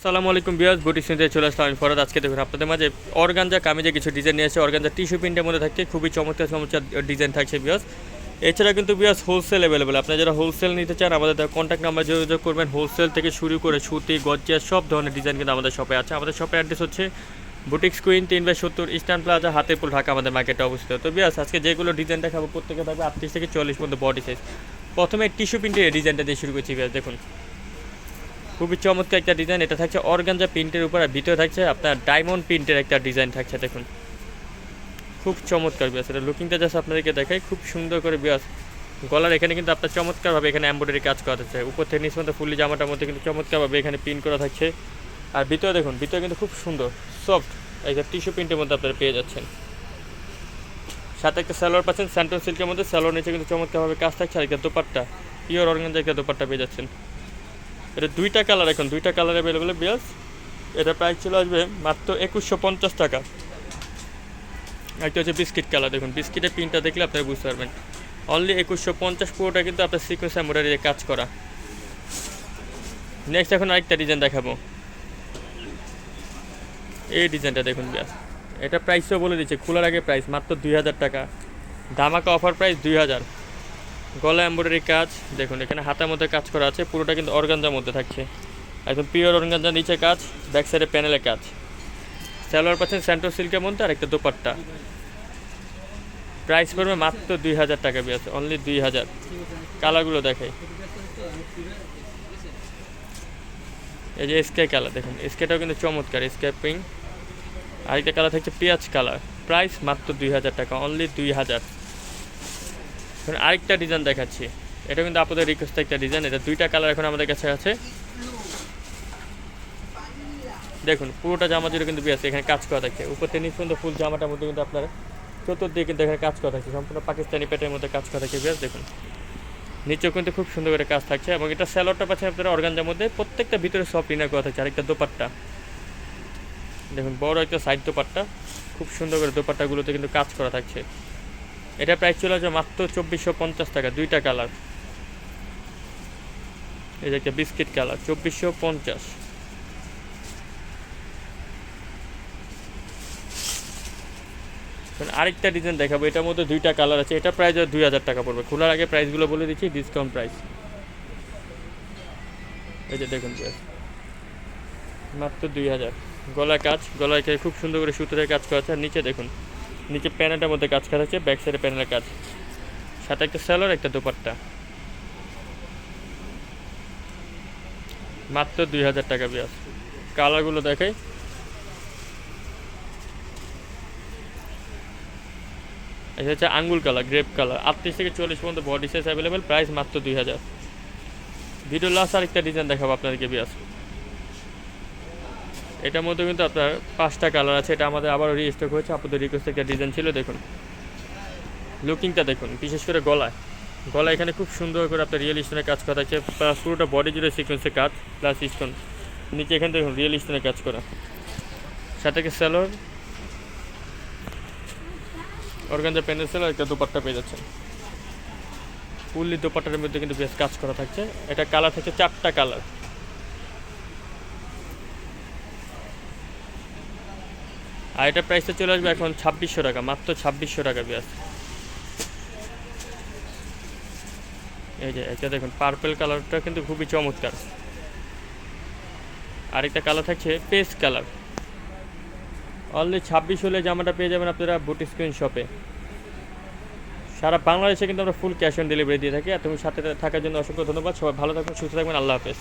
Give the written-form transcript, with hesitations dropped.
আসসালামু আলাইকুম বিয়াস বুটিক নিতে চলে আসলাম আমি ফরাদ। আজকে দেখুন আপনাদের মাঝে অর্গানজা কামিজে কিছু ডিজাইন নিয়ে এসে অর্গানজা টিস্যু প্রিন্টের মধ্যে থাকছে খুবই চমৎকার চমৎকার ডিজাইন থাকছে বিয়াস। এছাড়া কিন্তু বিয়াস হোলসেল অ্যাভেলেবেল, আপনারা যারা হোলসেল নিতে চান আমাদের কন্ট্যাক্ট নাম্বার যোগাযোগ করবেন। হোলসেল থেকে শুরু করে সুতি গজ্জিয়া সব ধরনের ডিজাইন কিন্তু আমাদের শপে আছে। আমাদের শপের অ্যাড্রেস হচ্ছে boutiques queen 3/70 eastern plaza Hatipur Dhaka আমাদের মার্কেটে অবস্থিত। তো বিয়াস আজকে যেগুলো ডিজাইন দেখাবো প্রত্যেকে থাকবে 38 থেকে 40 মধ্যে বডি সাইজ। প্রথমে টিস্যু প্রিন্টের ডিজাইনটা দিয়ে শুরু করছি বিয়াস। দেখুন খুবই চমৎকার একটা ডিজাইন, এটা থাকছে অর্গানজা প্রিন্টের উপর, আর ভিতরে থাকছে আপনার ডায়মন্ড প্রিন্টের একটা ডিজাইন থাকছে। দেখুন খুব চমৎকার বিয়াস, এটা লুকিংটা জাস্ট আপনাদেরকে দেখাই খুব সুন্দর করে বিয়াস। গলার এখানে কিন্তু আপনার চমৎকারভাবে এখানে এমব্রয়ডারি কাজ করা থাকছে, উপর থেকে নিচ মধ্যে ফুললি জামাটার মধ্যে কিন্তু চমৎকারভাবে এখানে প্রিন্ট করা থাকছে। আর ভিতরে দেখুন, ভিতরে কিন্তু খুব সুন্দর সফট এই যে টিস্যু প্রিন্টের মধ্যে আপনারা পেয়ে যাচ্ছেন। সাথে একটা সালোয়ার পাচ্ছেন স্যান্টন সিল্কের মধ্যে, সালোয়ার নিচে কিন্তু চমৎকারভাবে কাজ থাকছে। আর একটা দোপাট্টা পিওর অর্গানজা একটা দোপাট্টা পেয়ে যাচ্ছেন। এটা দুইটা কালার, এখন দুইটা কালার অ্যাভেলেবেল বিয়াস। এটা প্রাইস চলে আসবে মাত্র 2150 টাকা। একটা হচ্ছে বিস্কিট কালার, দেখুন বিস্কিটের প্রিন্টটা দেখলে আপনারা বুঝতে পারবেন। অনলি 2150, পুরোটা কিন্তু আপনার সিকোয়েন্স এমব্রয়ডারি দিয়ে কাজ করা। নেক্সট এখন আরেকটা ডিজাইন দেখাবো, এই ডিজাইনটা দেখুন বিয়াস। এটা প্রাইসও বলে দিচ্ছে খোলার আগে প্রাইস মাত্র 2000 টাকা, ধামাকা অফার প্রাইস 2000। গলা এমব্রয়ডারি কাজ দেখুন, এখানে হাতের মধ্যে কাজ করা আছে, পুরোটা কিন্তু অর্গানজার মধ্যে থাকছে, একদম পিওর অর্গানজা। নিচে কাজ, ব্যাক সাইডে প্যানেলে কাজ। সালোয়ার পাচ্ছেন স্যান্টো সিল্কের মধ্যে, আর একটা দোপাট্টা। প্রাইস পড়বে মাত্র 2000 টাকা বিয়াস, অনলি 2000। কালারগুলো দেখাই, এই যে স্কাই কালার দেখুন, স্কাইটাও কিন্তু চমৎকার স্কাই পিঙ্ক। আরেকটা কালার থাকছে পেঁয়াজ কালার, প্রাইস মাত্র 2000 টাকা, অনলি 2000। আরেকটা ডিজাইন দেখাচ্ছি, এটা কিন্তু আপনাদের রিকোয়েস্ট একটা ডিজাইন। এটা দুইটা কালার এখন আমাদের কাছে আছে। দেখুন পুরোটা জামা জুড়ে কিন্তু বিয়াস এখানে কাজ করা থাকছে, উপর থেকে নিচ পর্যন্ত ফুল জামাটার মধ্যে কিন্তু আপনার চতুর্দিকে কিন্তু এখানে কাজ করা থাকছে, সম্পূর্ণ পাকিস্তানি প্যাটের মধ্যে কাজ করা থাকছে বিয়াস। দেখুন নিচেও কিন্তু খুব সুন্দর করে কাজ থাকছে, এবং এটা স্যালোয়ারটা পাচ্ছেন আপনারা অর্গানজার মধ্যে, প্রত্যেকটা ভিতরে সফট ইনার করা থাকছে। আরেকটা দোপাট্টা দেখুন, বড় একটা সাইড দোপাট্টা, খুব সুন্দর করে দোপাট্টাগুলোতে কিন্তু কাজ করা থাকছে। এটা প্রাইস চলে আসবে মাত্র 2450 টাকা, দুইটা কালার। এই যে একটা বিস্কিট কালার 2450। আরেকটা ডিজাইন দেখাবো, এটার মধ্যে দুইটা কালার আছে। এটা প্রাইস 2000 টাকা পড়বে, খোলার আগে প্রাইসগুলো বলে দিচ্ছি, ডিসকাউন্ট প্রাইস। এই যে দেখুন মাত্র 2000। গলা কাজ, গলায় খুব সুন্দর করে সুতোর কাজ করা আছে। আর নিচে দেখুন, নিচে প্যানেলটার মধ্যে কাজ করা আছে, ব্যাক সাইডে প্যানেলের কাজ, সাথে একটা সালোয়ার একটা দোপাট্টা। মাত্র 2000 টাকা বিয়াস। কালারগুলো দেখাই, এটা হচ্ছে আঙ্গুল কালার, গ্রেপ কালার, 38 থেকে 40 পর্যন্ত বডি সাইজ অ্যাভেলেবেল, প্রাইস মাত্র 2000। ভিডিও লাস্ট আরেকটা ডিজাইন দেখাবো আপনাদেরকে বিয়াস। এটার মধ্যে কিন্তু আপনার 5টা কালার আছে, এটা আমাদের আবারও রিস্টক হয়েছে, আপনাদের রিকোয়েস্ট একটা ডিজাইন ছিল। দেখুন লুকিংটা দেখুন, বিশেষ করে গলায় এখানে খুব সুন্দর করে আপনার রিয়েল স্টোনের কাজ করা আছে, প্লাস পুরোটা বডি জুড়ে সিকোয়েন্সের কাজ প্লাস স্টোন। নিচে এখানে দেখুন রিয়েল স্টোনের কাজ করা, সাথে সালোয়ার অর্গানজা প্যানেল সেল, একটা দোপাট্টা পেয়ে যাচ্ছেন। ফুললি দোপাট্টার মধ্যে কিন্তু বেশ কাজ করা থাকছে। এটা কালার থাকছে 4টা কালার। আর এটা প্রাইসটা চলে আসবে এখন 2600 টাকা, মাত্র 2600 টাকা বিয়াস। এই যে এটা দেখুন পার্পল কালারটা কিন্তু খুবই চমৎকার। আরেকটা কালার থাকছে পেস্ট কালার, অনলি 26 হলে জামাটা পেয়ে যাবেন আপনারা বুটিক কুইন শপে। সারা বাংলাদেশে কিন্তু আমরা ফুল ক্যাশ অন ডেলিভারি দিয়ে থাকি। আর তুমি সাথে থাকার জন্য অসংখ্য ধন্যবাদ। সবাই ভালো থাকবেন, সুস্থ থাকবেন, আল্লাহ হাফেজ।